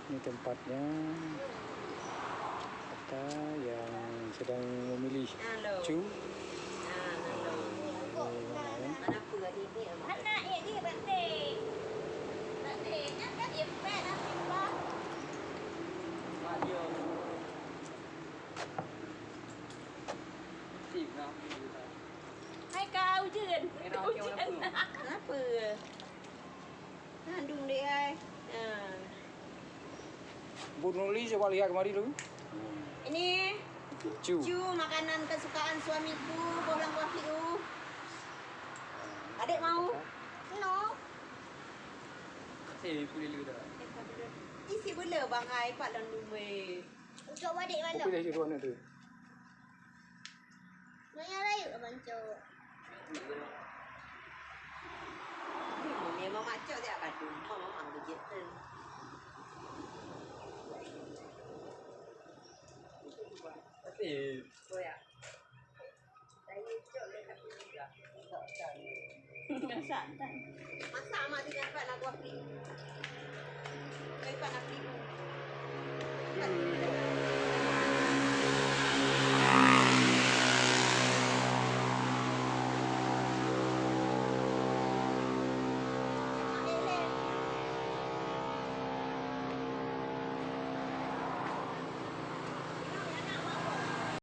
Ini tempatnya kita yang sedang memilih cu. Mana pula ini? Mana ini penting? Pentingnya kan impet apa? Radio. Tìm nào. Hai kau Jun. Kenapa? Kandung dia ai. Bu Nurli coba lihat kemari dulu. Ini Cu. makanan kesukaan suamiku, bolang wafiu. Adik mau? No. Thì phụ đi được. Isi bela bang ai pak dan dume. Untuk adik mana? Pilih di mana tu? Mana layu bancu. Memang macam dia Badung, memang begitu. Thì Thôi à. Saya cok dekat sini juga. Masak tak? Masak mak dengan Pak nak wafi. Pak nak tipu.